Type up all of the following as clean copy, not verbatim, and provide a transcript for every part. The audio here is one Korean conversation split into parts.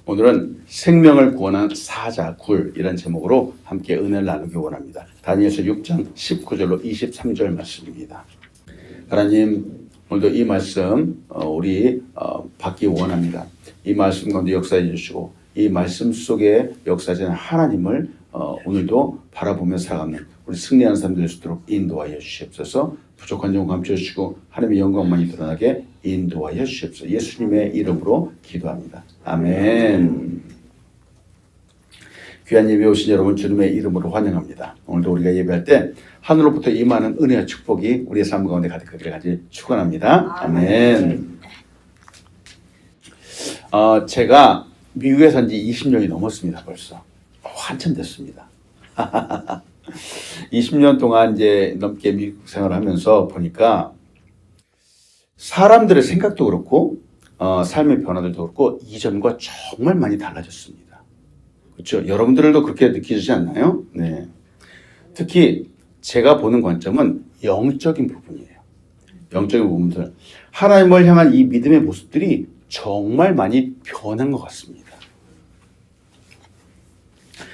오늘은 생명을 구원한 사자 굴 이런 제목으로 함께 은혜를 나누기 원합니다. 다니엘서 6장 19절로 23절 말씀입니다. 하나님, 오늘도 이 말씀 우리 받기 원합니다. 이 말씀 가운데 역사해 주시고 이 말씀 속에 역사하시는 하나님을 오늘도 바라보며 살아가는 우리 승리하는 사람들 될 수 있도록 인도하여 주시옵소서. 부족한 점 감춰주시고 하나님의 영광만이 드러나게 인도하여 주시옵소서. 예수님의 이름으로 기도합니다. 아멘. 귀한 예배 오신 여러분 주님의 이름으로 환영합니다. 오늘도 우리가 예배할 때 하늘로부터 임하는 은혜와 축복이 우리의 삶 가운데 가득하기를 간절히 축원합니다. 아멘. 제가 미국에 산 지 20년이 넘었습니다. 벌써 한참 됐습니다. 20년 동안 이제 넘게 미국 생활을 하면서 보니까 사람들의 생각도 그렇고 삶의 변화들도 그렇고 이전과 정말 많이 달라졌습니다. 그렇죠? 여러분들도 그렇게 느끼지 않나요? 네. 특히 제가 보는 관점은 영적인 부분이에요. 영적인 부분들. 하나님을 향한 이 믿음의 모습들이 정말 많이 변한 것 같습니다.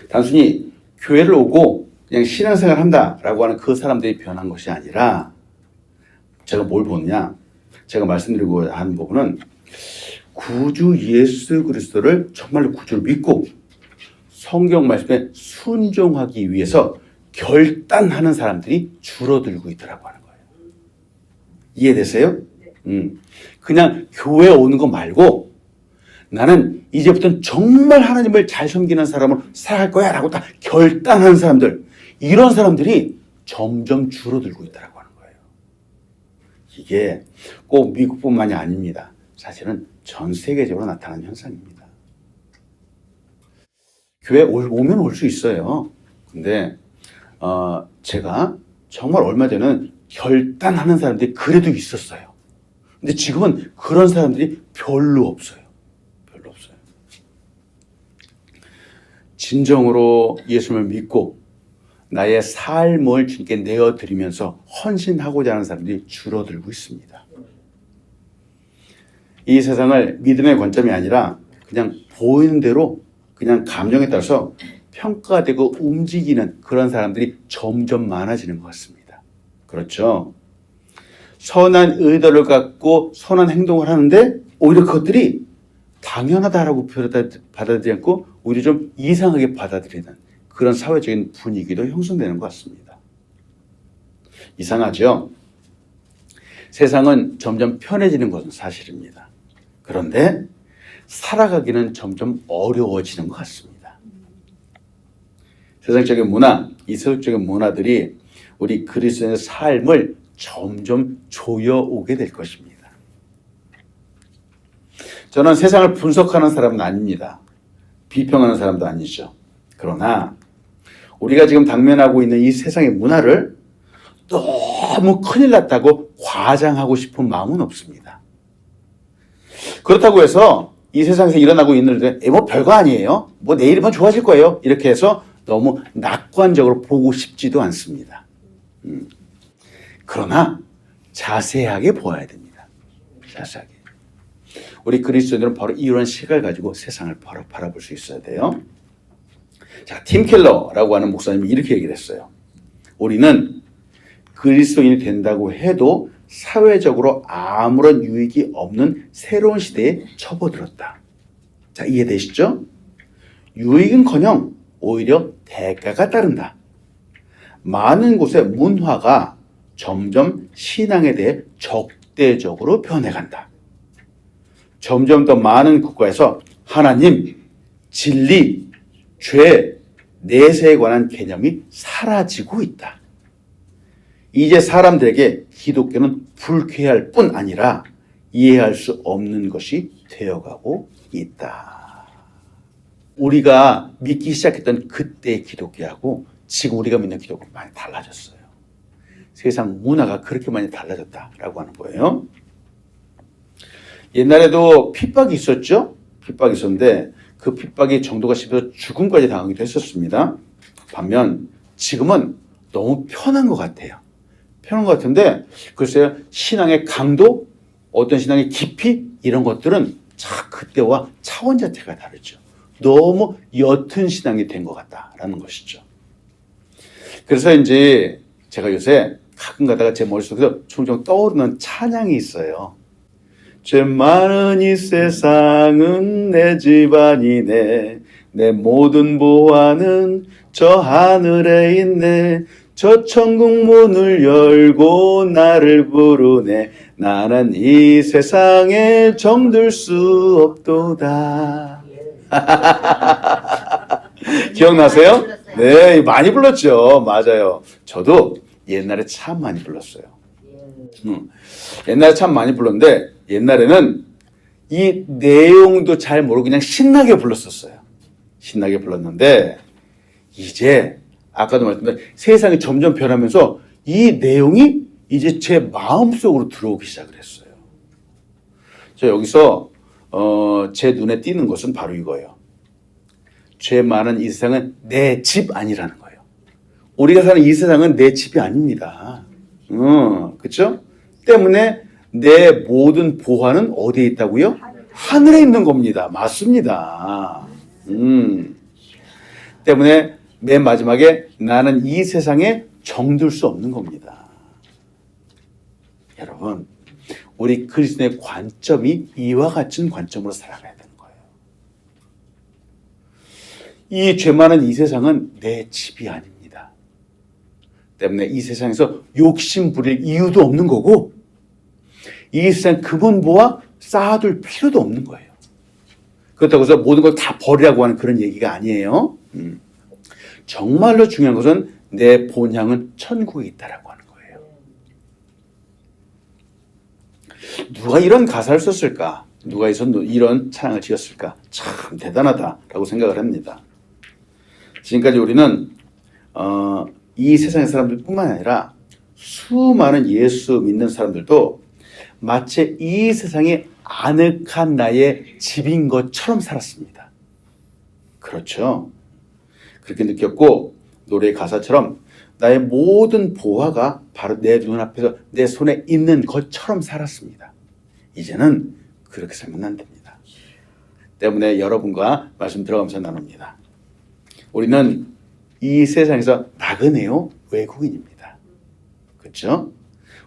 단순히 교회를 오고 그냥 신앙생활 한다라고 하는 그 사람들이 변한 것이 아니라 제가 뭘 보느냐, 제가 말씀드리고 하는 부분은 구주 예수 그리스도를 정말로 구주를 믿고 성경 말씀에 순종하기 위해서 결단하는 사람들이 줄어들고 있더라고 하는 거예요. 이해되세요? 그냥 교회 오는 거 말고 나는 이제부터는 정말 하나님을 잘 섬기는 사람으로 살아갈 거야 라고 딱 결단하는 사람들, 이런 사람들이 점점 줄어들고 있다고 하는 거예요. 이게 꼭 미국뿐만이 아닙니다. 사실은 전 세계적으로 나타나는 현상입니다. 교회 오면 올 수 있어요. 근데 제가 정말 얼마 전에는 결단하는 사람들이 그래도 있었어요. 근데 지금은 그런 사람들이 별로 없어요. 별로 없어요. 진정으로 예수님을 믿고 나의 삶을 주님께 내어드리면서 헌신하고자 하는 사람들이 줄어들고 있습니다. 이 세상을 믿음의 관점이 아니라 그냥 보이는 대로 그냥 감정에 따라서 평가되고 움직이는 그런 사람들이 점점 많아지는 것 같습니다. 그렇죠? 선한 의도를 갖고 선한 행동을 하는데 오히려 그것들이 당연하다라고 받아들이지 않고 오히려 좀 이상하게 받아들이는 그런 사회적인 분위기도 형성되는 것 같습니다. 이상하죠? 세상은 점점 편해지는 것은 사실입니다. 그런데 살아가기는 점점 어려워지는 것 같습니다. 세상적인 문화, 이 세속적인 문화들이 우리 그리스도인의 삶을 점점 조여오게 될 것입니다. 저는 세상을 분석하는 사람은 아닙니다. 비평하는 사람도 아니죠. 그러나 우리가 지금 당면하고 있는 이 세상의 문화를 너무 큰일 났다고 과장하고 싶은 마음은 없습니다. 그렇다고 해서 이 세상에서 일어나고 있는 일들, 뭐 별거 아니에요. 뭐 내일이면 좋아질 거예요. 이렇게 해서 너무 낙관적으로 보고 싶지도 않습니다. 그러나 자세하게 보아야 됩니다. 자세하게. 우리 그리스도인들은 바로 이런 시각을 가지고 세상을 바로 바라볼 수 있어야 돼요. 자, 팀 켈러라고 하는 목사님이 이렇게 얘기를 했어요. 우리는 그리스도인이 된다고 해도 사회적으로 아무런 유익이 없는 새로운 시대에 접어들었다. 자, 이해되시죠? 유익은커녕 오히려 대가가 따른다. 많은 곳의 문화가 점점 신앙에 대해 적대적으로 변해간다. 점점 더 많은 국가에서 하나님, 진리, 죄, 내세에 관한 개념이 사라지고 있다. 이제 사람들에게 기독교는 불쾌할 뿐 아니라 이해할 수 없는 것이 되어가고 있다. 우리가 믿기 시작했던 그때의 기독교하고 지금 우리가 믿는 기독교는 많이 달라졌어요. 세상 문화가 그렇게 많이 달라졌다라고 하는 거예요. 옛날에도 핍박이 있었죠? 핍박이 있었는데 그 핍박이 정도가 심해서 죽음까지 당하기도 했었습니다. 반면 지금은 너무 편한 것 같아요. 편한 것 같은데 글쎄요, 신앙의 강도, 어떤 신앙의 깊이 이런 것들은 자, 그때와 차원 자체가 다르죠. 너무 옅은 신앙이 된 것 같다라는 것이죠. 그래서 이제 제가 요새 가끔 가다가 제 머릿속에서 종종 떠오르는 찬양이 있어요. 죄 많은 이 세상은 내 집안이네. 내 모든 보화는 저 하늘에 있네. 저 천국 문을 열고 나를 부르네. 나는 이 세상에 정들 수 없도다. 기억나세요? 네, 많이 불렀죠. 맞아요. 저도 옛날에 참 많이 불렀어요. 옛날에 참 많이 불렀는데 옛날에는 이 내용도 잘 모르고 그냥 신나게 불렀었어요. 신나게 불렀는데 이제 아까도 말씀드린 세상이 점점 변하면서 이 내용이 이제 제 마음속으로 들어오기 시작을 했어요. 저 여기서 제 눈에 띄는 것은 바로 이거예요. 죄 많은 이 세상은 내 집 아니라는 거예요. 우리가 사는 이 세상은 내 집이 아닙니다. 그렇죠? 때문에 내 모든 보화는 어디에 있다고요? 하늘에 있는 겁니다. 맞습니다. 때문에 맨 마지막에 나는 이 세상에 정들 수 없는 겁니다. 여러분, 우리 그리스도의 관점이 이와 같은 관점으로 살아가야 되는 거예요. 이 죄 많은 이 세상은 내 집이 아닙니다. 때문에 이 세상에서 욕심 부릴 이유도 없는 거고 이 세상 금은보화 쌓아둘 필요도 없는 거예요. 그렇다고 해서 모든 걸 다 버리라고 하는 그런 얘기가 아니에요. 정말로 중요한 것은 내 본향은 천국에 있다라고 하는 거예요. 누가 이런 가사를 썼을까? 누가 이런 찬양을 지었을까? 참 대단하다라고 생각을 합니다. 지금까지 우리는 이 세상의 사람들뿐만 아니라 수많은 예수 믿는 사람들도 마치 이 세상이 아늑한 나의 집인 것처럼 살았습니다. 그렇죠? 그렇게 느꼈고 노래의 가사처럼 나의 모든 보화가 바로 내 눈앞에서 내 손에 있는 것처럼 살았습니다. 이제는 그렇게 살면 안 됩니다. 때문에 여러분과 말씀 들어가면서 나눕니다. 우리는 이 세상에서 나그네요 외국인입니다. 그렇죠?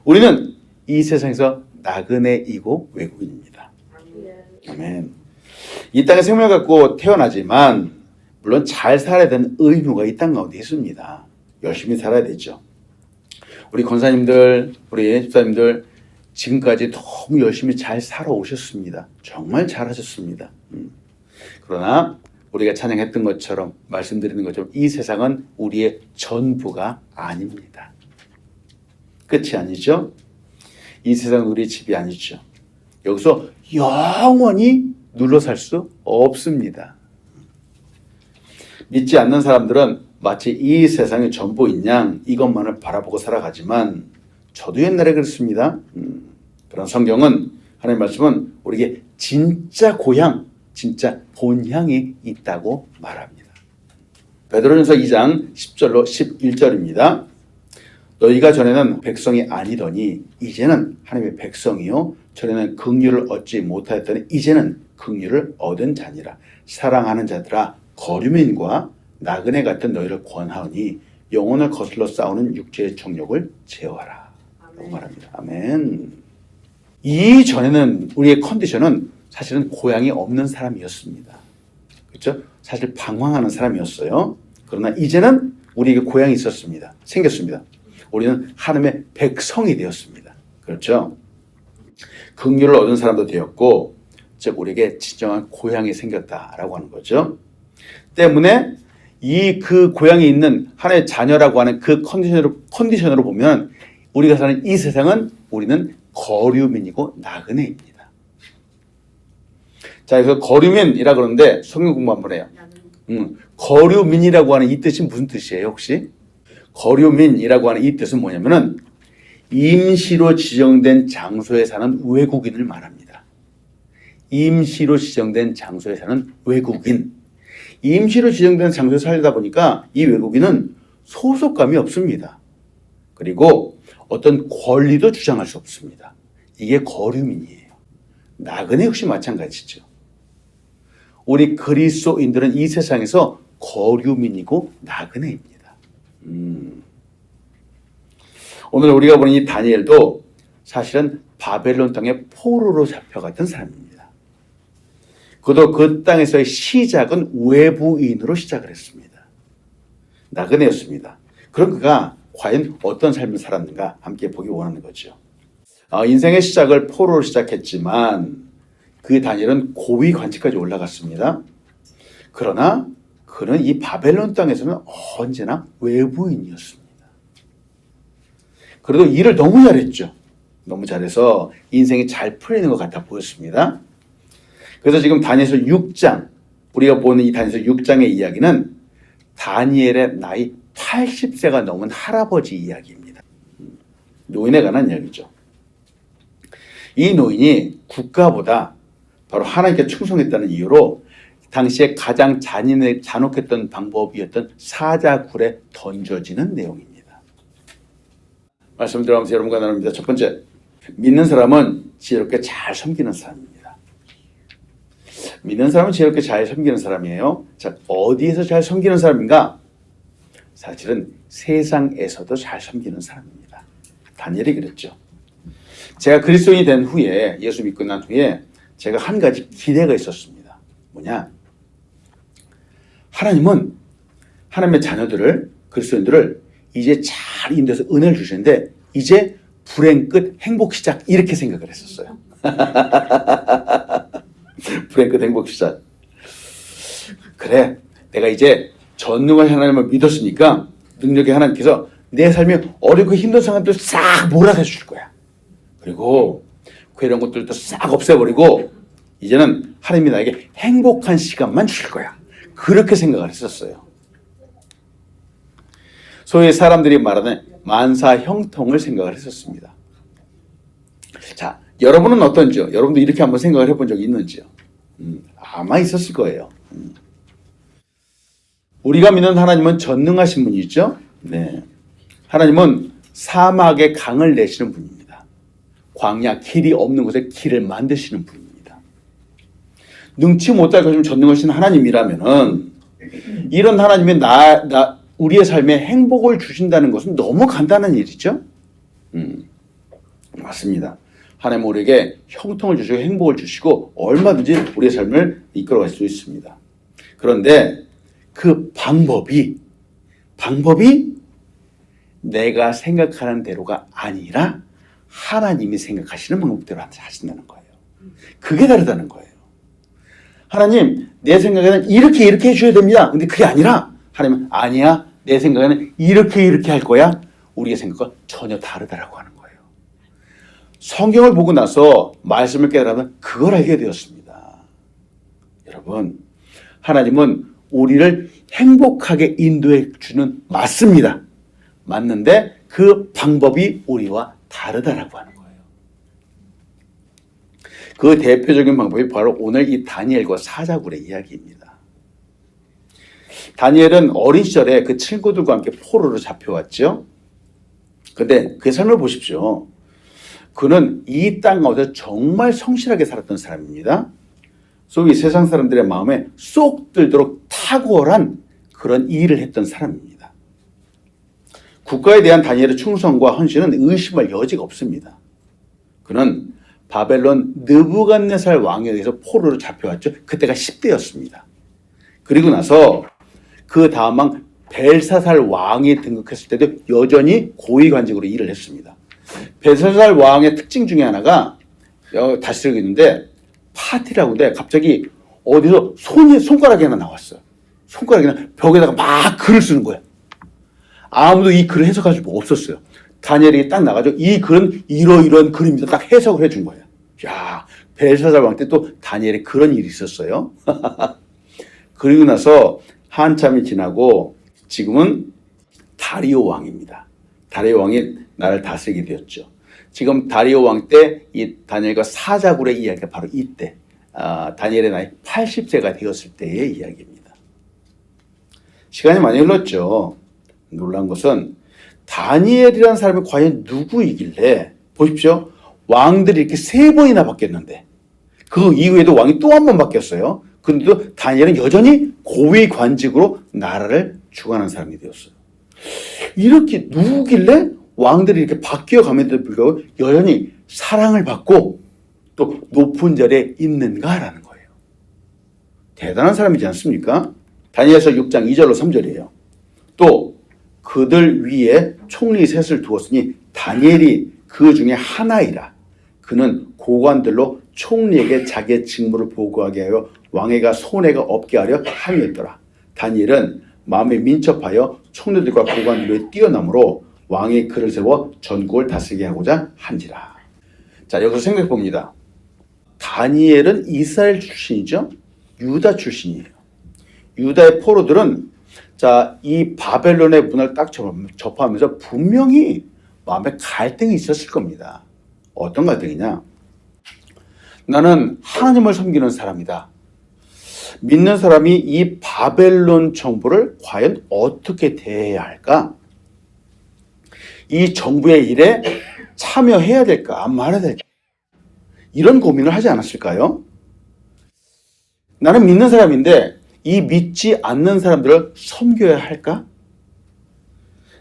우리는 이 세상에서 나그네이고 외국인입니다. 아멘. 이 땅에 생명을 갖고 태어나지만 물론 잘 살아야 되는 의무가 이 땅 가운데 있습니다. 열심히 살아야 되죠. 우리 권사님들, 우리 집사님들 지금까지 너무 열심히 잘 살아오셨습니다. 정말 잘하셨습니다. 그러나 우리가 찬양했던 것처럼 말씀드리는 것처럼 이 세상은 우리의 전부가 아닙니다. 끝이 아니죠. 이 세상은 우리의 집이 아니죠. 여기서 영원히 눌러 살 수 없습니다. 믿지 않는 사람들은 마치 이 세상의 전부인 양 이것만을 바라보고 살아가지만 저도 옛날에 그랬습니다. 그런 성경은 하나님의 말씀은 우리에게 진짜 고향, 진짜 본향이 있다고 말합니다. 베드로전서 2장 10절로 11절입니다. 너희가 전에는 백성이 아니더니 이제는 하나님의 백성이요 전에는 긍휼을 얻지 못하였더니 이제는 긍휼을 얻은 자니라. 사랑하는 자들아 거류민과 나그네 같은 너희를 권하오니 영혼을 거슬러 싸우는 육체의 정욕을 제어하라 라고 말합니다. 아멘. 이전에는 우리의 컨디션은 사실은 고향이 없는 사람이었습니다. 그렇죠? 사실 방황하는 사람이었어요. 그러나 이제는 우리에게 고향이 있었습니다. 생겼습니다. 우리는 하나님의 백성이 되었습니다. 그렇죠? 긍휼을 얻은 사람도 되었고 즉 우리에게 진정한 고향이 생겼다라고 하는 거죠. 때문에 그 고향에 있는 하나님의 자녀라고 하는 그 컨디션으로 보면 우리가 사는 이 세상은 우리는 거류민이고 나그네입니다. 자, 그래서 거류민이라 그러는데 성경 공부 한번 해요. 거류민이라고 하는 이 뜻이 무슨 뜻이에요, 혹시? 거류민이라고 하는 이 뜻은 뭐냐면은 임시로 지정된 장소에 사는 외국인을 말합니다. 임시로 지정된 장소에 사는 외국인. 임시로 지정된 장소에 살다 보니까 이 외국인은 소속감이 없습니다. 그리고 어떤 권리도 주장할 수 없습니다. 이게 거류민이에요. 나그네 역시 마찬가지죠. 우리 그리스도인들은 이 세상에서 거류민이고 나그네입니다. 오늘 우리가 보는 이 다니엘도 사실은 바벨론 땅의 포로로 잡혀갔던 사람입니다. 그도 그 땅에서의 시작은 외부인으로 시작을 했습니다. 나그네였습니다. 그럼 그가 과연 어떤 삶을 살았는가 함께 보기 원하는 거죠. 인생의 시작을 포로로 시작했지만 그 다니엘은 고위 관직까지 올라갔습니다. 그러나 그는 이 바벨론 땅에서는 언제나 외부인이었습니다. 그래도 일을 너무 잘했죠. 너무 잘해서 인생이 잘 풀리는 것 같아 보였습니다. 그래서 지금 다니엘서 6장, 우리가 보는 이 다니엘서 6장의 이야기는 다니엘의 나이 80세가 넘은 할아버지 이야기입니다. 노인에 관한 이야기죠. 이 노인이 국가보다 바로 하나님께 충성했다는 이유로 당시에 가장 잔혹했던 방법이었던 사자굴에 던져지는 내용입니다. 말씀 들어가면서 여러분과 나눕니다. 첫 번째, 믿는 사람은 지혜롭게 잘 섬기는 사람입니다. 믿는 사람은 지혜롭게 잘 섬기는 사람이에요. 자, 어디에서 잘 섬기는 사람인가? 사실은 세상에서도 잘 섬기는 사람입니다. 다니엘이 그랬죠. 제가 그리스도인이 된 후에, 예수 믿고 난 후에 제가 한 가지 기대가 있었습니다. 뭐냐? 하나님은 하나님의 자녀들을, 그리스도인들을 이제 잘 인도해서 은혜를 주시는데 이제 불행 끝 행복 시작, 이렇게 생각을 했었어요. 불행 끝 행복 시작. 그래, 내가 이제 전능한 하나님을 믿었으니까 능력의 하나님께서 내 삶이 어렵고 힘든 상황들 싹 몰아서 줄 거야. 그리고 이런 것들도 싹 없애버리고 이제는 하나님이 나에게 행복한 시간만 줄 거야. 그렇게 생각을 했었어요. 소위 사람들이 말하는 만사 형통을 생각을 했었습니다. 자, 여러분은 어떤지요? 여러분도 이렇게 한번 생각을 해본 적이 있는지요? 아마 있었을 거예요. 우리가 믿는 하나님은 전능하신 분이죠. 네, 하나님은 사막에 강을 내시는 분입니다. 광야, 길이 없는 곳에 길을 만드시는 분입니다. 능치 못할 것이면 전능하신 하나님이라면은 이런 하나님이 우리의 삶에 행복을 주신다는 것은 너무 간단한 일이죠. 맞습니다. 하나님 우리에게 형통을 주시고 행복을 주시고 얼마든지 우리의 삶을 이끌어갈 수 있습니다. 그런데 그 방법이 내가 생각하는 대로가 아니라 하나님이 생각하시는 방법대로 하신다는 거예요. 그게 다르다는 거예요. 하나님, 내 생각에는 이렇게 해줘야 됩니다. 근데 그게 아니라 하나님은 아니야, 내 생각에는 이렇게 할 거야. 우리의 생각과 전혀 다르다라고 하는 거예요. 성경을 보고 나서 말씀을 깨달으면 그걸 알게 되었습니다. 여러분, 하나님은 우리를 행복하게 인도해 주는 맞습니다. 맞는데 그 방법이 우리와 다르다라고 하는 거예요. 그 대표적인 방법이 바로 오늘 이 다니엘과 사자굴의 이야기입니다. 다니엘은 어린 시절에 그 친구들과 함께 포로로 잡혀왔죠. 그런데 그의 삶을 보십시오. 그는 이 땅 가운데 정말 성실하게 살았던 사람입니다. 소위 세상 사람들의 마음에 쏙 들도록 탁월한 그런 일을 했던 사람입니다. 국가에 대한 다니엘의 충성과 헌신은 의심할 여지가 없습니다. 그는 바벨론 느부갓네살 왕에 의해서 포로로 잡혀왔죠. 그때가 10대였습니다. 그리고 나서 그 다음 왕 벨사살 왕이 등극했을 때도 여전히 고위관직으로 일을 했습니다. 벨사살 왕의 특징 중에 하나가 다시르고 있는데 파티라고 하는데 갑자기 어디서 손가락이 하나 나왔어요. 손가락이 하나 벽에다가 막 글을 쓰는 거예요. 아무도 이 글을 해석할 수 없었어요. 다니엘이 딱 나가죠. 이 글은 이러이러한 글입니다. 딱 해석을 해준 거예요. 야, 벨사살 왕 때 또 다니엘에 그런 일이 있었어요. 그리고 나서 한참이 지나고 지금은 다리오 왕입니다. 다리오 왕이 나라를 다스리게 되었죠. 지금 다리오 왕 때 이 다니엘과 사자굴의 이야기가 바로 이때 다니엘의 나이 80세가 되었을 때의 이야기입니다. 시간이 많이 흘렀죠. 놀란 것은 다니엘이라는 사람이 과연 누구이길래, 보십시오. 왕들이 이렇게 3번이나 바뀌었는데 그 이후에도 왕이 또 한 번 바뀌었어요. 근데도 다니엘은 여전히 고위 관직으로 나라를 주관하는 사람이 되었어요. 이렇게 누구길래 왕들이 이렇게 바뀌어 감에도 불구하고 여전히 사랑을 받고 또 높은 자리에 있는가라는 거예요. 대단한 사람이지 않습니까? 다니엘서 6장 2절로 3절이에요. 또 그들 위에 총리 셋을 두었으니 다니엘이 그 중에 하나이라. 그는 고관들로 총리에게 자기의 직무를 보고하게 하여 왕에게 손해가 없게 하려 함이었더라. 다니엘은 마음에 민첩하여 총리들과 고관들에 뛰어남으로 왕이 그를 세워 전국을 다스리게 하고자 한지라. 자, 여기서 생각해 봅니다. 다니엘은 이스라엘 출신이죠. 유다 출신이에요. 유다의 포로들은 자, 이 바벨론의 문화를 딱 접하면서 분명히 마음에 갈등이 있었을 겁니다. 어떤 갈등이냐? 나는 하나님을 섬기는 사람이다. 믿는 사람이 이 바벨론 정부를 과연 어떻게 대해야 할까? 이 정부의 일에 참여해야 될까? 안 말해야 될까? 이런 고민을 하지 않았을까요? 나는 믿는 사람인데 이 믿지 않는 사람들을 섬겨야 할까?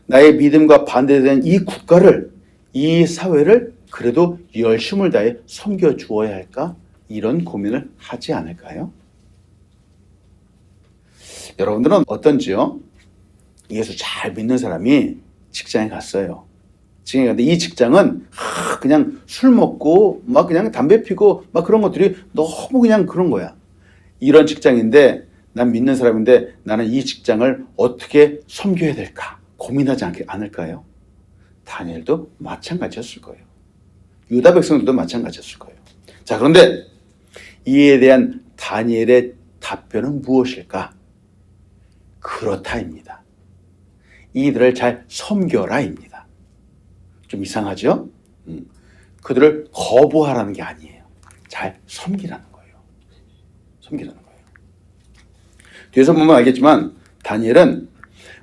나의 믿음과 반대되는 이 국가를, 이 사회를 그래도 열심을 다해 섬겨 주어야 할까? 이런 고민을 하지 않을까요? 여러분들은 어떤지요? 예수 잘 믿는 사람이 직장에 갔어요. 직장에 갔는데 이 직장은 그냥 술 먹고 막 그냥 담배 피고 막 그런 것들이 너무 그냥 그런 거야. 이런 직장인데 난 믿는 사람인데 나는 이 직장을 어떻게 섬겨야 될까 고민하지 않을까요? 다니엘도 마찬가지였을 거예요. 유다 백성들도 마찬가지였을 거예요. 자, 그런데 이에 대한 다니엘의 답변은 무엇일까? 그렇다입니다. 이들을 잘 섬겨라입니다. 좀 이상하죠? 그들을 거부하라는 게 아니에요. 잘 섬기라는 거예요. 섬기라는 거예요. 뒤에서 보면 알겠지만 다니엘은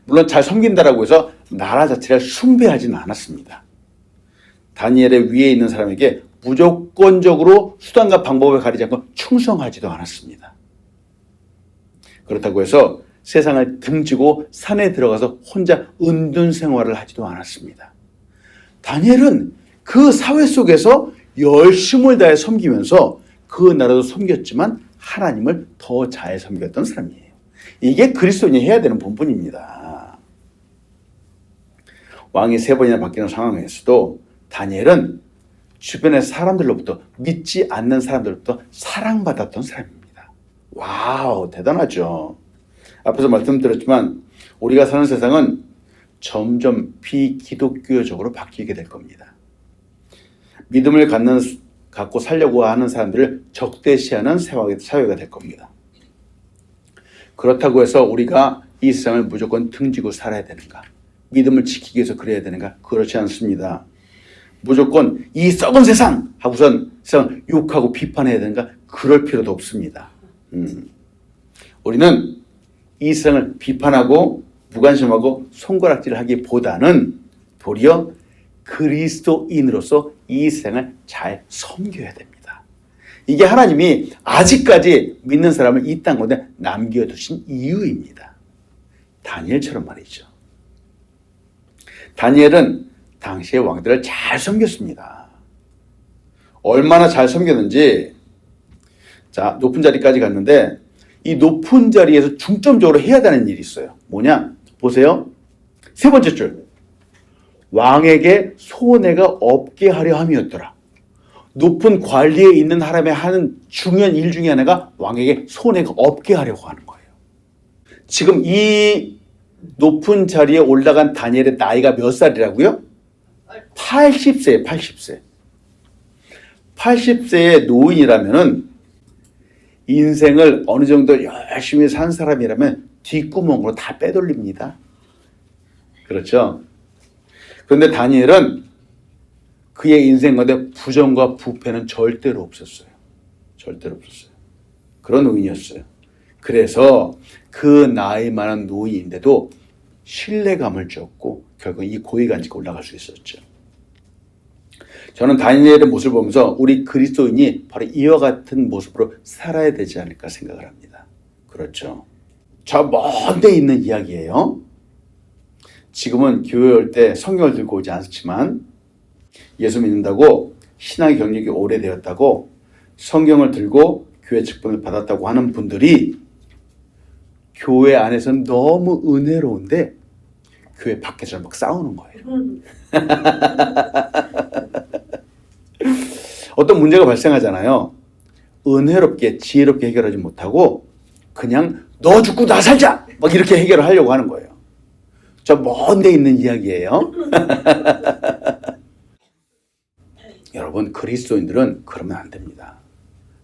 물론 잘 섬긴다라고 해서 나라 자체를 숭배하지는 않았습니다. 다니엘의 위에 있는 사람에게 무조건적으로 수단과 방법을 가리지 않고 충성하지도 않았습니다. 그렇다고 해서 세상을 등지고 산에 들어가서 혼자 은둔 생활을 하지도 않았습니다. 다니엘은 그 사회 속에서 열심을 다해 섬기면서 그 나라도 섬겼지만 하나님을 더 잘 섬겼던 사람이에요. 이게 그리스도인이 해야 되는 본분입니다. 왕이 3번이나 바뀌는 상황에서도 다니엘은 주변의 사람들로부터 믿지 않는 사람들로부터 사랑받았던 사람입니다. 와우, 대단하죠. 앞에서 말씀드렸지만 우리가 사는 세상은 점점 비기독교적으로 바뀌게 될 겁니다. 믿음을 갖고 살려고 하는 사람들을 적대시하는 사회가 될 겁니다. 그렇다고 해서 우리가 이 세상을 무조건 등지고 살아야 되는가? 믿음을 지키기 위해서 그래야 되는가? 그렇지 않습니다. 무조건 이 썩은 세상 하고선 세상을 욕하고 비판해야 되는가? 그럴 필요도 없습니다. 우리는 이 세상을 비판하고 무관심하고 손가락질을 하기보다는 도리어 그리스도인으로서 이 세상을 잘 섬겨야 됩니다. 이게 하나님이 아직까지 믿는 사람을 이 땅 가운데 남겨두신 이유입니다. 다니엘처럼 말이죠. 다니엘은 당시의 왕들을 잘 섬겼습니다. 얼마나 잘 섬겼는지, 자, 높은 자리까지 갔는데 이 높은 자리에서 중점적으로 해야 되는 일이 있어요. 뭐냐? 보세요. 3번째 줄. 왕에게 손해가 없게 하려 함이었더라. 높은 관리에 있는 사람의 하는 중요한 일 중에 하나가 왕에게 손해가 없게 하려고 하는 거예요. 지금 이 높은 자리에 올라간 다니엘의 나이가 몇 살이라고요? 80세예요. 80세. 80세의 노인이라면은 인생을 어느 정도 열심히 산 사람이라면 뒷구멍으로 다 빼돌립니다. 그렇죠? 그런데 다니엘은 그의 인생 가운데 부정과 부패는 절대로 없었어요. 절대로 없었어요. 그런 노인이었어요. 그래서 그 나이 많은 노인인데도 신뢰감을 줬고 결국 이 고위관직에 올라갈 수 있었죠. 저는 다니엘의 모습을 보면서 우리 그리스도인이 바로 이와 같은 모습으로 살아야 되지 않을까 생각을 합니다. 그렇죠. 저 먼데 있는 이야기예요. 지금은 교회 올 때 성경을 들고 오지 않지만 예수 믿는다고 신앙의 경력이 오래되었다고 성경을 들고 교회 직분을 받았다고 하는 분들이 교회 안에서는 너무 은혜로운데 교회 밖에서 막 싸우는 거예요. 어떤 문제가 발생하잖아요. 은혜롭게 지혜롭게 해결하지 못하고 그냥 너 죽고 나 살자 막 이렇게 해결을 하려고 하는 거예요. 저 먼데 있는 이야기예요. 여러분 그리스도인들은 그러면 안 됩니다.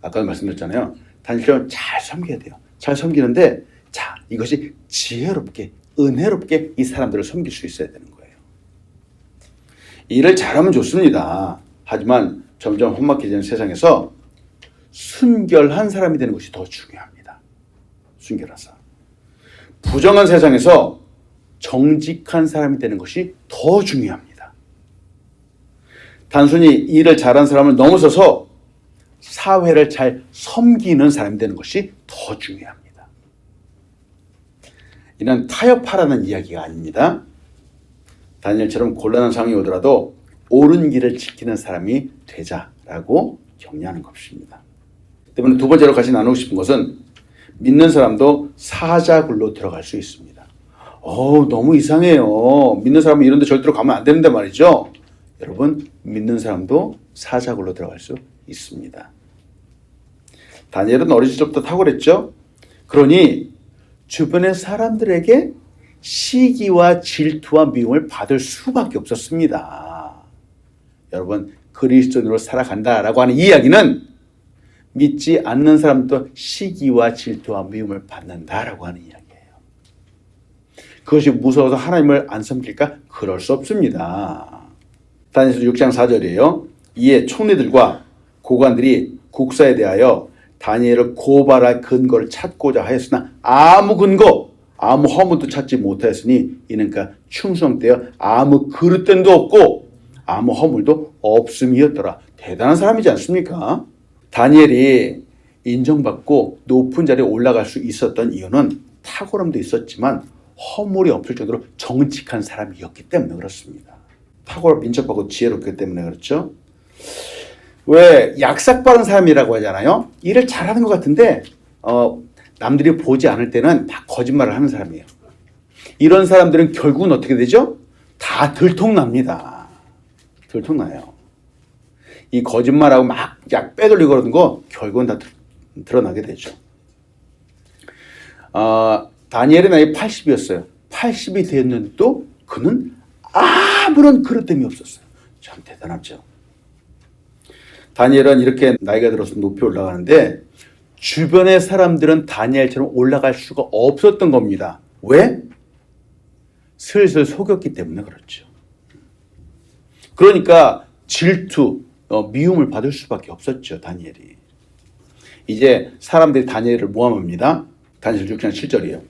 아까도 말씀드렸잖아요. 다니엘처럼 잘 섬겨야 돼요. 잘 섬기는데 자 이것이 지혜롭게 은혜롭게 이 사람들을 섬길 수 있어야 되는 거예요. 일을 잘하면 좋습니다. 하지만 점점 험악해지는 세상에서 순결한 사람이 되는 것이 더 중요합니다. 순결한 사람. 부정한 세상에서 정직한 사람이 되는 것이 더 중요합니다. 단순히 일을 잘하는 사람을 넘어서서 사회를 잘 섬기는 사람이 되는 것이 더 중요합니다. 이는 타협하라는 이야기가 아닙니다. 다니엘처럼 곤란한 상황이 오더라도 옳은 길을 지키는 사람이 되자라고 격려하는 것입니다. 때문에 두 번째로 같이 나누고 싶은 것은 믿는 사람도 사자굴로 들어갈 수 있습니다. 너무 이상해요. 믿는 사람은 이런 데 절대로 가면 안 되는데 말이죠. 여러분 믿는 사람도 사자굴로 들어갈 수 있습니다. 다니엘은 어린 시절부터 탁월했죠. 그러니 주변의 사람들에게 시기와 질투와 미움을 받을 수밖에 없었습니다. 여러분 그리스도인으로 살아간다라고 하는 이야기는 믿지 않는 사람도 시기와 질투와 미움을 받는다라고 하는 이야기예요. 그것이 무서워서 하나님을 안 섬길까? 그럴 수 없습니다. 다니엘서 6장 4절이에요. 이에 총리들과 고관들이 국사에 대하여 다니엘을 고발할 근거를 찾고자 하였으나 아무 근거, 아무 허물도 찾지 못하였으니 이는 그가 충성되어 아무 그릇됨도 없고 아무 허물도 없음이었더라. 대단한 사람이지 않습니까? 다니엘이 인정받고 높은 자리에 올라갈 수 있었던 이유는 탁월함도 있었지만 허물이 없을 정도로 정직한 사람이었기 때문에 그렇습니다. 탁월하고 민첩하고 지혜롭기 때문에 그렇죠. 왜 약삭빠른 사람이라고 하잖아요. 일을 잘하는 것 같은데 남들이 보지 않을 때는 다 거짓말을 하는 사람이에요. 이런 사람들은 결국은 어떻게 되죠? 다 들통납니다. 들통나요. 이 거짓말하고 막 약 빼돌리고 그러는 거 결국은 다 드러나게 되죠. 다니엘의 나이 80이었어요. 80이 되었는데도 그는 아무런 그릇됨이 없었어요. 참 대단하죠. 다니엘은 이렇게 나이가 들어서 높이 올라가는데 주변의 사람들은 다니엘처럼 올라갈 수가 없었던 겁니다. 왜? 슬슬 속였기 때문에 그렇죠. 그러니까 질투, 미움을 받을 수밖에 없었죠. 다니엘이. 이제 사람들이 다니엘을 모함합니다. 다니엘 6장 7절이에요.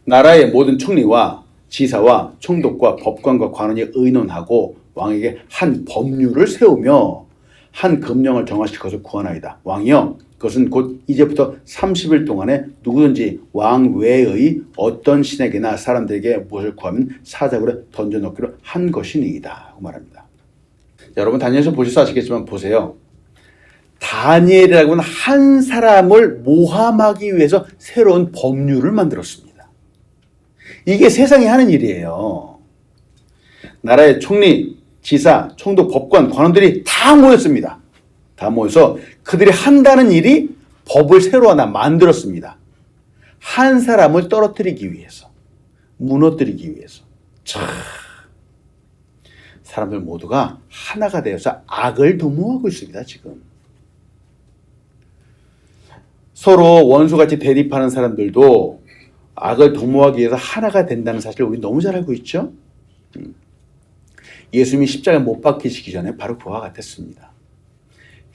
나라의 모든 총리와 지사와 총독과 법관과 관원이 의논하고 왕에게 한 법률을 세우며 한 금령을 정하실 것을 구하나이다. 왕이여 그것은 곧 이제부터 30일 동안에 누구든지 왕 외의 어떤 신에게나 사람들에게 무엇을 구하면 사자굴에 던져넣기로 한 것이니이다. 그 말합니다. 여러분 다니엘서 보셔서 아시겠지만 보세요. 다니엘이라고는 한 사람을 모함하기 위해서 새로운 법률을 만들었습니다. 이게 세상이 하는 일이에요. 나라의 총리, 지사, 총독, 법관, 관원들이 다 모였습니다. 다 모여서 그들이 한다는 일이 법을 새로 하나 만들었습니다. 한 사람을 떨어뜨리기 위해서, 무너뜨리기 위해서. 참, 사람들 모두가 하나가 되어서 악을 도모하고 있습니다. 지금. 서로 원수같이 대립하는 사람들도 악을 도모하기 위해서 하나가 된다는 사실을 우리 너무 잘 알고 있죠. 예수님이 십자가에 못 박히시기 전에 바로 그와 같았습니다.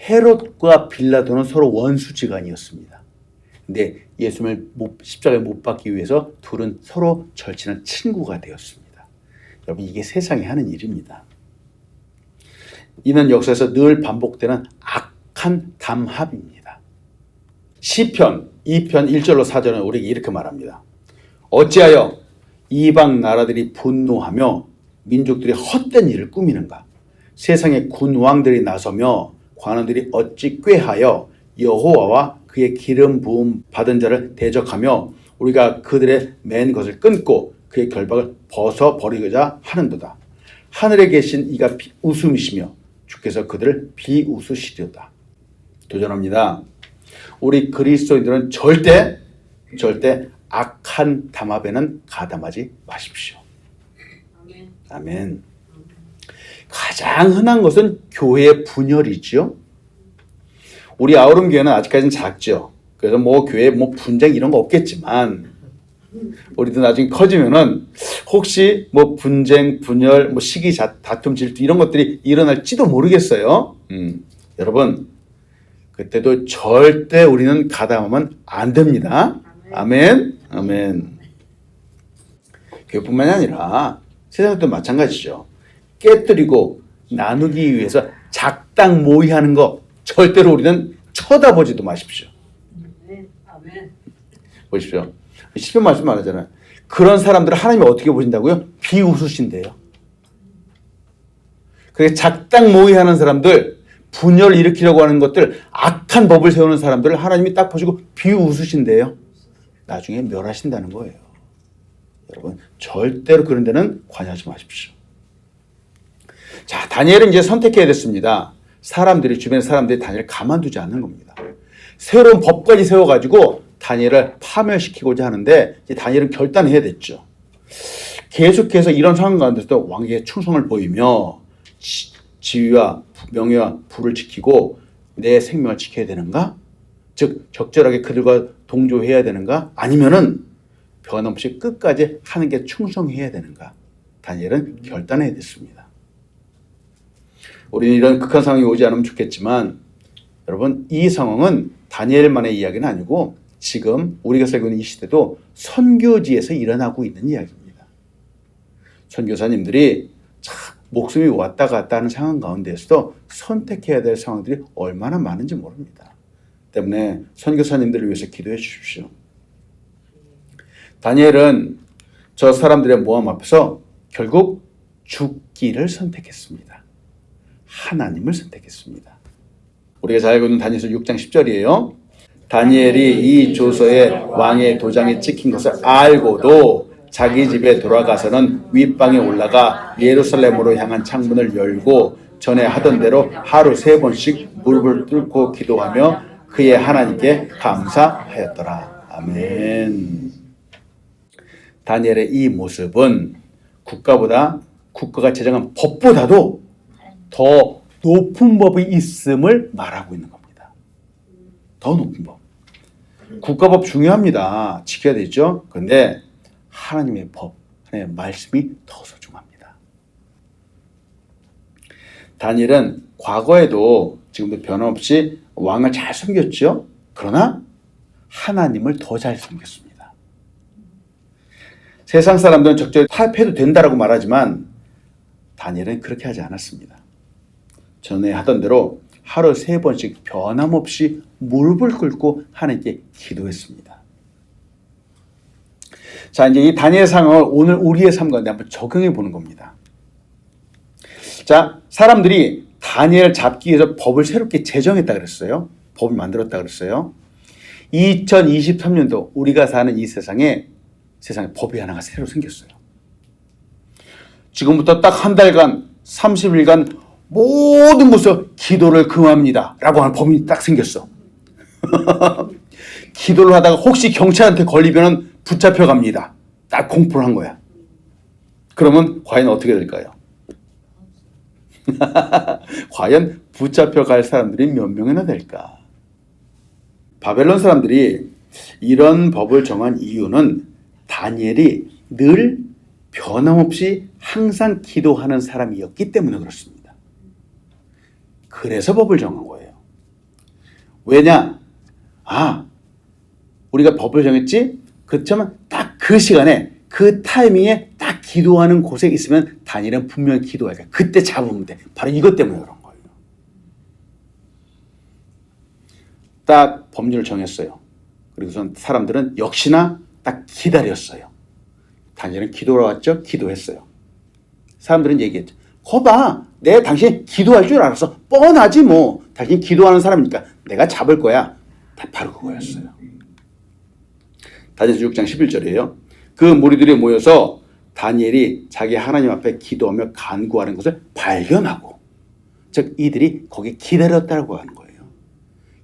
헤롯과 빌라도는 서로 원수지간이었습니다. 근데 예수님을 십자가에 못 박기 위해서 둘은 서로 절친한 친구가 되었습니다. 여러분 이게 세상이 하는 일입니다. 이는 역사에서 늘 반복되는 악한 담합입니다. 시편 2편 1절로 4절은 우리에게 이렇게 말합니다. 어찌하여 이방 나라들이 분노하며 민족들이 헛된 일을 꾸미는가? 세상의 군왕들이 나서며 관원들이 어찌 꾀하여 여호와와 그의 기름 부음 받은 자를 대적하며 우리가 그들의 맨 것을 끊고 그의 결박을 벗어버리고자 하는도다. 하늘에 계신 이가 웃음이시며 주께서 그들을 비웃으시리로다. 도전합니다. 우리 그리스도인들은 절대 악한 담합에는 가담하지 마십시오. 아멘. 가장 흔한 것은 교회의 분열이죠. 우리 아우름교회는 아직까지는 작죠. 그래서 교회에 분쟁 이런 거 없겠지만 우리도 나중에 커지면은 혹시 분쟁, 분열, 시기, 다툼, 질투 이런 것들이 일어날지도 모르겠어요. 여러분 그때도 절대 우리는 가담하면 안 됩니다. 아멘. 아멘. 교회뿐만이 아니라 세상도 마찬가지죠. 깨뜨리고 나누기 위해서 작당 모의하는 거 절대로 우리는 쳐다보지도 마십시오. 아멘. 보십시오. 시편 말씀 안 하잖아요. 그런 사람들을 하나님이 어떻게 보신다고요? 비웃으신대요. 그게 작당 모의하는 사람들, 분열 일으키려고 하는 것들, 악한 법을 세우는 사람들을 하나님이 딱 보시고 비웃으신대요. 나중에 멸하신다는 거예요. 여러분 절대로 그런 데는 관여하지 마십시오. 자, 다니엘은 이제 선택해야 됐습니다. 주변의 사람들이 다니엘을 가만두지 않는 겁니다. 새로운 법까지 세워가지고 다니엘을 파멸시키고자 하는데 이제 다니엘은 결단해야 됐죠. 계속해서 이런 상황 가운데서도 왕에게 충성을 보이며 지위와 명예와 부를 지키고 내 생명을 지켜야 되는가? 즉 적절하게 그들과 동조해야 되는가? 아니면은 변함없이 끝까지 하는 게 충성해야 되는가? 다니엘은 결단해야 됐습니다. 우리는 이런 극한 상황이 오지 않으면 좋겠지만 여러분 이 상황은 다니엘만의 이야기는 아니고 지금 우리가 살고 있는 이 시대도 선교지에서 일어나고 있는 이야기입니다. 선교사님들이 참 목숨이 왔다 갔다 하는 상황 가운데서도 선택해야 될 상황들이 얼마나 많은지 모릅니다. 때문에 선교사님들을 위해서 기도해 주십시오. 다니엘은 저 사람들의 모함 앞에서 결국 죽기를 선택했습니다. 하나님을 선택했습니다. 우리가 잘 알고 있는 다니엘서 6장 10절이에요. 다니엘이 이 조서에 왕의 도장이 찍힌 것을 알고도 자기 집에 돌아가서는 윗방에 올라가 예루살렘으로 향한 창문을 열고 전에 하던 대로 하루 3번씩 무릎을 꿇고 기도하며 그의 하나님께 감사하였더라. 아멘. 다니엘의 이 모습은 국가가 제정한 법보다도 더 높은 법이 있음을 말하고 있는 겁니다. 더 높은 법. 국가법 중요합니다. 지켜야 되죠. 그런데 하나님의 법, 하나님의 말씀이 더 소중합니다. 다니엘은 과거에도 지금도 변함없이 왕을 잘 섬겼죠. 그러나 하나님을 더 잘 섬겼습니다. 세상 사람들은 적절히 타협해도 된다라고 말하지만 다니엘은 그렇게 하지 않았습니다. 전에 하던 대로 하루 3번씩 변함없이 무릎을 꿇고 하나님께 기도했습니다. 자, 이제 이 다니엘 상황을 오늘 우리의 삶 가운데 한번 적용해 보는 겁니다. 자, 사람들이 다니엘을 잡기 위해서 법을 새롭게 제정했다 그랬어요. 법을 만들었다 그랬어요. 2023년도 우리가 사는 이 세상에 법이 하나가 새로 생겼어요. 지금부터 딱 한 달간 30일간 모든 곳에서 기도를 금합니다 라고 하는 법이 딱 생겼어. 기도를 하다가 혹시 경찰한테 걸리면 붙잡혀 갑니다. 딱 공포를 한 거야. 그러면 과연 어떻게 될까요? 과연 붙잡혀 갈 사람들이 몇 명이나 될까? 바벨론 사람들이 이런 법을 정한 이유는 다니엘이 늘 변함없이 항상 기도하는 사람이었기 때문에 그렇습니다. 그래서 법을 정한 거예요. 왜냐? 우리가 법을 정했지? 그렇지만 딱 그 시간에 그 타이밍에 딱 기도하는 곳에 있으면 다니엘은 분명히 기도할 거야. 그때 잡으면 돼. 바로 이것 때문에 그런 거예요. 딱 범죄를 정했어요. 그리고선 사람들은 역시나 딱 기다렸어요. 다니엘은 기도로 왔죠. 기도했어요. 사람들은 얘기했죠. 거봐, 내가 당신 기도할 줄 알았어. 뻔하지 뭐. 당신 기도하는 사람이니까 내가 잡을 거야. 바로 그거였어요. 다니엘서 6장 11절이에요. 그 무리들이 모여서 다니엘이 자기 하나님 앞에 기도하며 간구하는 것을 발견하고, 즉 이들이 거기 기다렸다고 하는 거예요.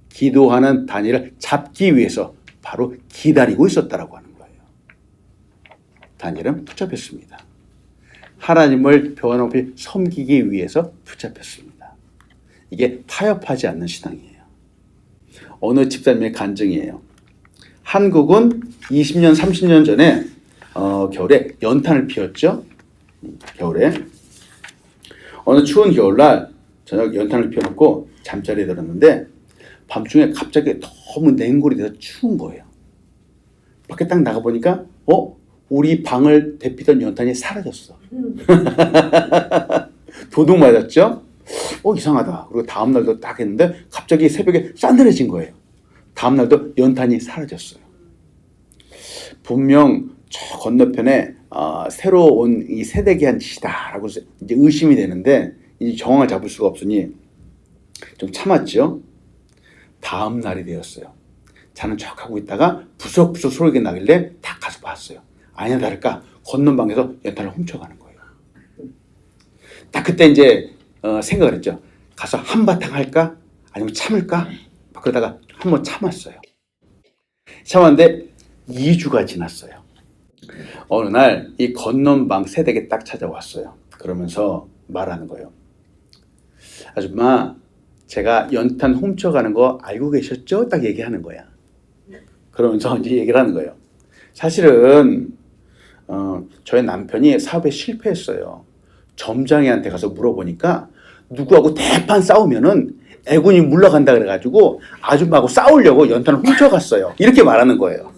기도하는 다니엘을 잡기 위해서 바로 기다리고 있었다고 하는 거예요. 다니엘은 붙잡혔습니다. 하나님을 변함없이 섬기기 위해서 붙잡혔습니다. 이게 타협하지 않는 신앙이에요. 어느 집사님의 간증이에요. 한국은 20년, 30년 전에 겨울에 연탄을 피웠죠. 겨울에. 어느 추운 겨울날 저녁 연탄을 피워놓고 잠자리에 들었는데 밤중에 갑자기 너무 냉골이 돼서 추운 거예요. 밖에 딱 나가보니까 우리 방을 데피던 연탄이 사라졌어. 도둑 맞았죠? 이상하다. 그리고 다음날도 딱 했는데 갑자기 새벽에 싸늘해진 거예요. 다음날도 연탄이 사라졌어요. 분명 저 건너편에 새로 온 이 세대기한 짓이다라고 이제 의심이 되는데 이 정황을 잡을 수가 없으니 좀 참았죠. 다음 날이 되었어요. 자는 척하고 있다가 부석부석 소리가 나길래 딱 가서 봤어요. 아니나 다를까 건넌 방에서 연탄을 훔쳐가는 거예요. 딱 그때 이제 생각을 했죠. 가서 한바탕 할까? 아니면 참을까? 그러다가 한번 참았어요. 참았는데 2주가 지났어요. 어느 날 이 건넌 방 세대에 딱 찾아왔어요. 그러면서 말하는 거예요. 아줌마, 제가 연탄 훔쳐가는 거 알고 계셨죠? 딱 얘기하는 거야. 그러면서 이제 얘기를 하는 거예요. 사실은 저희 남편이 사업에 실패했어요. 점장이한테 가서 물어보니까 누구하고 대판 싸우면은 애군이 물러간다 그래가지고 아줌마하고 싸우려고 연탄을 훔쳐갔어요. 이렇게 말하는 거예요.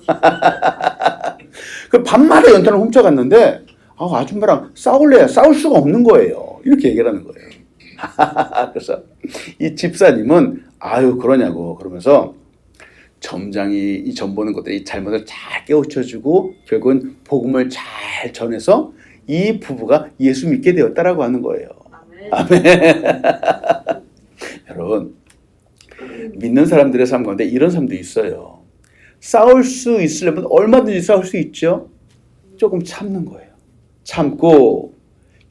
그 밤마다 연탄을 훔쳐갔는데 아줌마랑 싸울래야 싸울 수가 없는 거예요. 이렇게 얘기를 하는 거예요. 그래서 이 집사님은 그러냐고 그러면서 점장이 이 점 보는 것들이 잘못을 잘 깨우쳐주고 결국은 복음을 잘 전해서 이 부부가 예수 믿게 되었다라고 하는 거예요. 아멘. 여러분, 믿는 사람들의 삶 가운데 이런 사람도 있어요. 싸울 수 있으려면 얼마든지 싸울 수 있죠. 조금 참는 거예요. 참고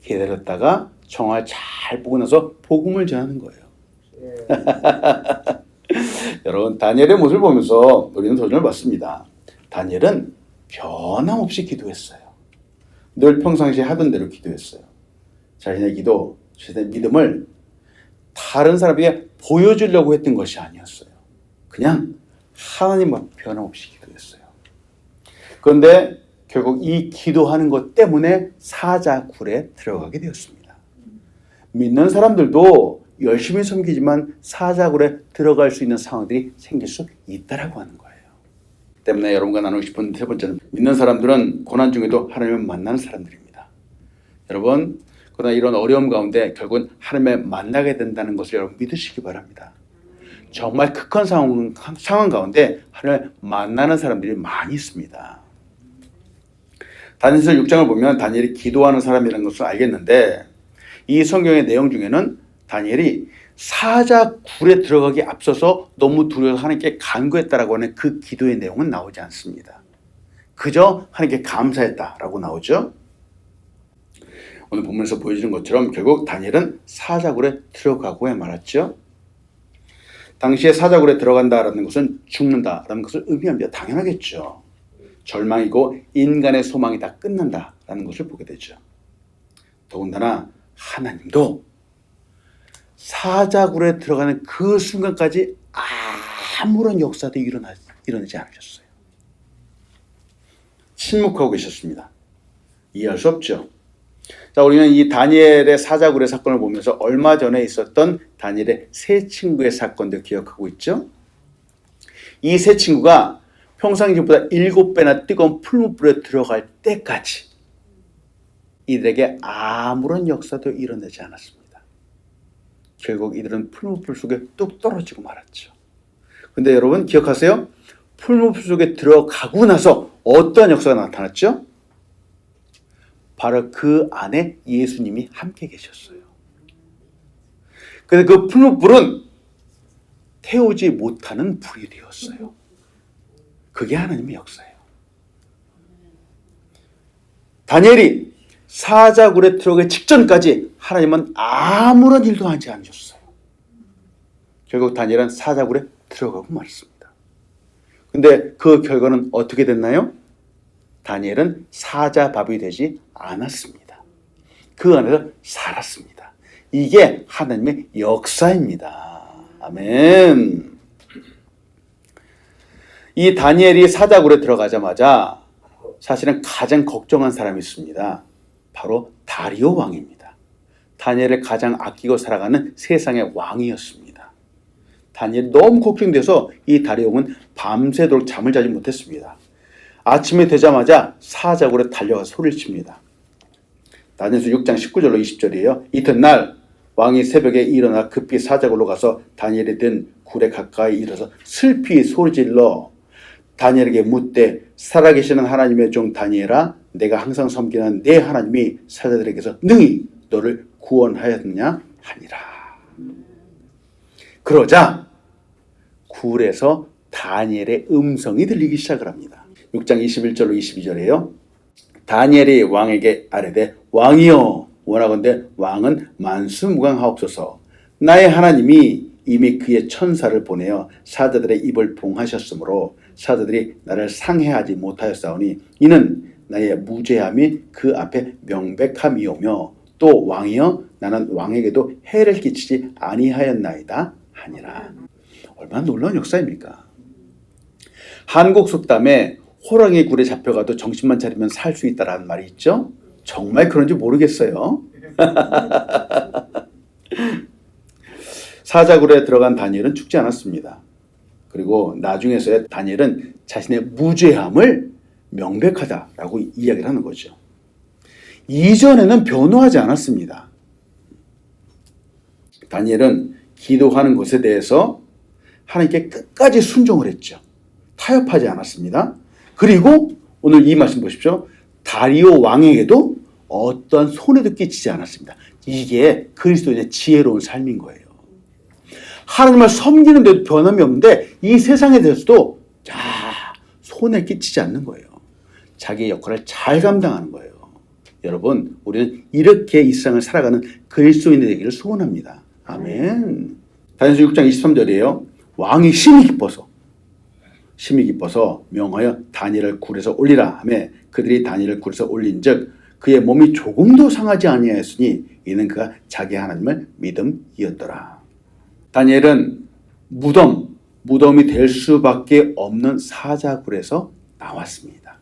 기다렸다가 정말 잘 보고 나서 복음을 전하는 거예요. 여러분, 다니엘의 모습을 보면서 우리는 도전을 받습니다. 다니엘은 변함없이 기도했어요. 늘 평상시에 하던 대로 기도했어요. 자신의 기도, 자신의 믿음을 다른 사람에게 보여주려고 했던 것이 아니었어요. 그냥 하나님과 변함없이 기도했어요. 그런데 결국 이 기도하는 것 때문에 사자굴에 들어가게 되었습니다. 믿는 사람들도 열심히 섬기지만 사자굴에 들어갈 수 있는 상황들이 생길 수 있다라고 하는 거예요. 때문에 여러분과 나누고 싶은 세 번째는 믿는 사람들은 고난 중에도 하나님을 만나는 사람들입니다. 여러분, 그러나 이런 어려움 가운데 결국은 하나님을 만나게 된다는 것을 여러분 믿으시기 바랍니다. 정말 극한 상황 가운데 하나님을 만나는 사람들이 많이 있습니다. 다니엘서 6장을 보면 다니엘이 기도하는 사람이라는 것을 알겠는데 이 성경의 내용 중에는 다니엘이 사자굴에 들어가기 앞서서 너무 두려워서 하나님께 간구했다라고 하는 그 기도의 내용은 나오지 않습니다. 그저 하나님께 감사했다라고 나오죠. 오늘 본문에서 보여주는 것처럼 결국 다니엘은 사자굴에 들어가고야 말았죠. 당시에 사자굴에 들어간다라는 것은 죽는다라는 것을 의미합니다. 당연하겠죠. 절망이고 인간의 소망이 다 끝난다라는 것을 보게 되죠. 더군다나 하나님도 사자굴에 들어가는 그 순간까지 아무런 역사도 일어나지 않으셨어요. 침묵하고 계셨습니다. 이해할 수 없죠. 자, 우리는 이 다니엘의 사자굴의 사건을 보면서 얼마 전에 있었던 다니엘의 세 친구의 사건도 기억하고 있죠. 이 세 친구가 평상시보다 7배나 뜨거운 풀무불에 들어갈 때까지 이들에게 아무런 역사도 일어나지 않았습니다. 결국 이들은 풀무불 속에 뚝 떨어지고 말았죠. 근데 여러분 기억하세요? 풀무불 속에 들어가고 나서 어떠한 역사가 나타났죠? 바로 그 안에 예수님이 함께 계셨어요. 근데 그 풀무불은 태우지 못하는 불이 되었어요. 그게 하나님의 역사예요. 다니엘이 사자굴에 들어가기 직전까지 하나님은 아무런 일도 하지 않으셨어요. 결국 다니엘은 사자굴에 들어가고 말았습니다. 근데 그 결과는 어떻게 됐나요? 다니엘은 사자밥이 되지 않았습니다. 그 안에서 살았습니다. 이게 하나님의 역사입니다. 아멘. 이 다니엘이 사자굴에 들어가자마자 사실은 가장 걱정한 사람이 있습니다. 바로 다리오 왕입니다. 다니엘을 가장 아끼고 살아가는 세상의 왕이었습니다. 다니엘이 너무 걱정돼서 이 다리오는 밤새도록 잠을 자지 못했습니다. 아침에 되자마자 사자굴에 달려가 소리를 칩니다. 다니엘서 6장 19절로 20절이에요. 이튿날 왕이 새벽에 일어나 급히 사자굴로 가서 다니엘이 든 굴에 가까이 이르러서 슬피 소리질러 다니엘에게 묻되 살아계시는 하나님의 종 다니엘아, 내가 항상 섬기는 내 하나님이 사자들에게서 능히 너를 구원하였느냐 하니라. 그러자 굴에서 다니엘의 음성이 들리기 시작을 합니다. 6장 21절로 22절이에요. 다니엘이 왕에게 아뢰되 왕이여, 원하건대 왕은 만수무강하옵소서. 나의 하나님이 이미 그의 천사를 보내어 사자들의 입을 봉하셨으므로 사자들이 나를 상해하지 못하였사오니 이는 나의 무죄함이 그 앞에 명백함이오며 또 왕이여, 나는 왕에게도 해를 끼치지 아니하였나이다 하니라. 얼마나 놀라운 역사입니까? 한국 속담에 호랑이 굴에 잡혀가도 정신만 차리면 살 수 있다라는 말이 있죠? 정말 그런지 모르겠어요. 사자굴에 들어간 다니엘은 죽지 않았습니다. 그리고 나중에서야 다니엘은 자신의 무죄함을 명백하다라고 이야기를 하는 거죠. 이전에는 변호하지 않았습니다. 다니엘은 기도하는 것에 대해서 하나님께 끝까지 순종을 했죠. 타협하지 않았습니다. 그리고 오늘 이 말씀 보십시오. 다리오 왕에게도 어떠한 손해도 끼치지 않았습니다. 이게 그리스도인의 지혜로운 삶인 거예요. 하나님을 섬기는데도 변함이 없는데 이 세상에 대해서도 손해 끼치지 않는 거예요. 자기의 역할을 잘 감당하는 거예요. 여러분, 우리는 이렇게 이 세상을 살아가는 그리스도인이 되기를 소원합니다. 아멘. 다니엘서 6장 23절이에요. 왕이 심히 기뻐서 명하여 다니엘을 굴에서 올리라 하며 그들이 다니엘을 굴에서 올린즉 그의 몸이 조금도 상하지 아니하였으니 이는 그가 자기 하나님을 믿음이었더라. 다니엘은 무덤이 될 수밖에 없는 사자굴에서 나왔습니다.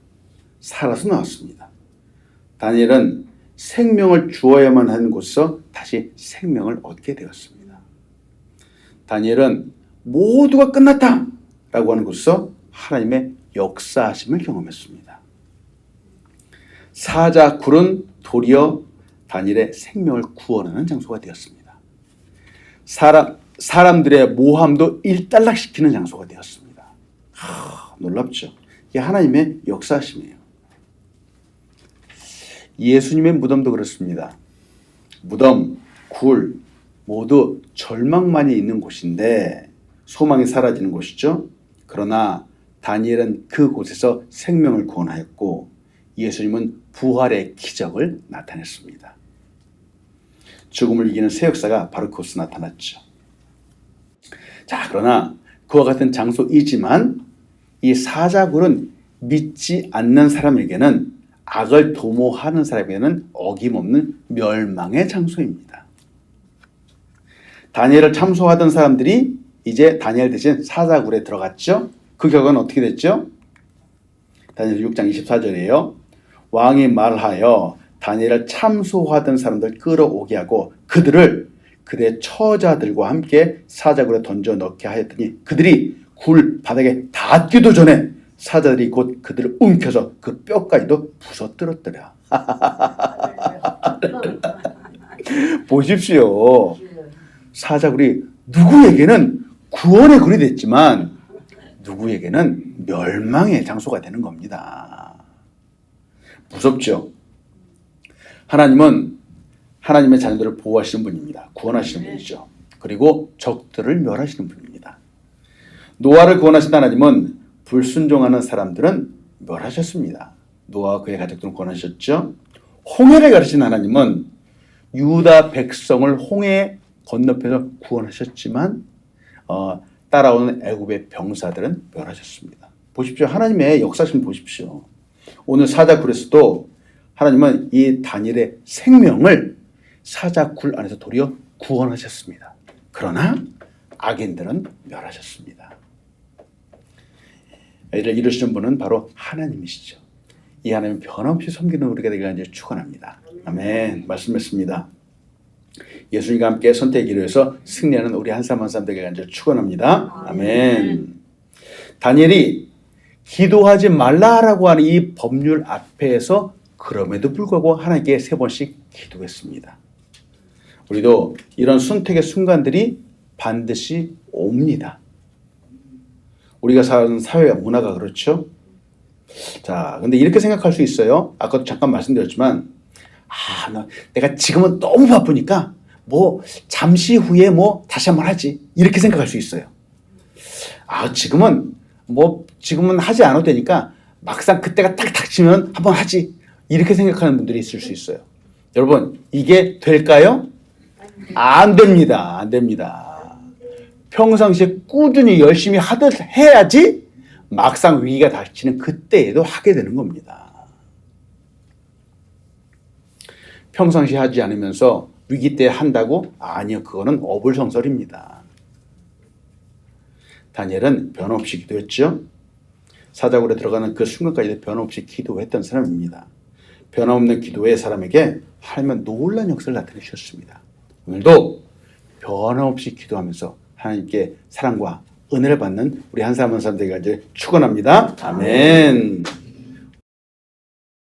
살아서 나왔습니다. 다니엘은 생명을 주어야만 하는 곳에서 다시 생명을 얻게 되었습니다. 다니엘은 모두가 끝났다 라고 하는 곳에서 하나님의 역사하심을 경험했습니다. 사자굴은 도리어 다니엘의 생명을 구원하는 장소가 되었습니다. 사람들의 모함도 일단락시키는 장소가 되었습니다. 놀랍죠? 이게 하나님의 역사하심이에요. 예수님의 무덤도 그렇습니다. 무덤, 굴 모두 절망만이 있는 곳인데 소망이 사라지는 곳이죠. 그러나 다니엘은 그곳에서 생명을 구원하였고 예수님은 부활의 기적을 나타냈습니다. 죽음을 이기는 새 역사가 바로 그곳에 나타났죠. 자, 그러나 그와 같은 장소이지만 이 사자굴은 믿지 않는 사람에게는 악을 도모하는 사람에게는 어김없는 멸망의 장소입니다. 다니엘을 참소하던 사람들이 이제 다니엘 대신 사자굴에 들어갔죠. 그 결과는 어떻게 됐죠? 다니엘 6장 24절이에요. 왕이 말하여 다니엘을 참소하던 사람들 끌어오게 하고 그들을 그들의 처자들과 함께 사자굴에 던져 넣게 하였더니 그들이 굴 바닥에 닿기도 전에 사자들이 곧 그들을 움켜서 그 뼈까지도 부서뜨렸더라. 보십시오. 사자굴이 누구에게는 구원의 굴이 됐지만 누구에게는 멸망의 장소가 되는 겁니다. 무섭죠? 하나님은 하나님의 자녀들을 보호하시는 분입니다. 구원하시는 분이죠. 그리고 적들을 멸하시는 분입니다. 노아를 구원하신 하나님은 불순종하는 사람들은 멸하셨습니다. 노아와 그의 가족들은 구원하셨죠. 홍해를 가르친 하나님은 유다 백성을 홍해 건너편에서 구원하셨지만 따라오는 애굽의 병사들은 멸하셨습니다. 보십시오. 하나님의 역사심 보십시오. 오늘 사자굴에서도 하나님은 이 다니엘의 생명을 사자굴 안에서 도리어 구원하셨습니다. 그러나 악인들은 멸하셨습니다. 이를 이루시는 분은 바로 하나님이시죠. 이 하나님 변함없이 섬기는 우리가 되기를 간절히 축원합니다. 아멘. 말씀했습니다. 예수님과 함께 선택의 기로에서 승리하는 우리 한 사람 한 사람 되기를 간절히 축원합니다. 아멘. 다니엘이 기도하지 말라라고 하는 이 법률 앞에서 그럼에도 불구하고 하나님께 3번씩 기도했습니다. 우리도 이런 선택의 순간들이 반드시 옵니다. 우리가 사는 사회 문화가 그렇죠. 자, 근데 이렇게 생각할 수 있어요. 아까도 잠깐 말씀드렸지만, 내가 지금은 너무 바쁘니까 잠시 후에 다시 한번 하지. 이렇게 생각할 수 있어요. 지금은 하지 않아도 되니까 막상 그때가 딱 닥치면 한번 하지. 이렇게 생각하는 분들이 있을 수 있어요. 여러분, 이게 될까요? 안 됩니다. 안 됩니다. 평상시에 꾸준히 열심히 하듯 해야지 막상 위기가 닥치는 그때에도 하게 되는 겁니다. 평상시에 하지 않으면서 위기 때 한다고? 아니요. 그거는 어불성설입니다. 다니엘은 변함없이 기도했죠. 사자굴에 들어가는 그 순간까지도 변함없이 기도했던 사람입니다. 변함없는 기도의 사람에게 하나님은 놀라운 역사를 나타내 주셨습니다. 오늘도 변함없이 기도하면서 하나님께 사랑과 은혜를 받는 우리 한 사람 한 사람 되기를 축원합니다. 아멘.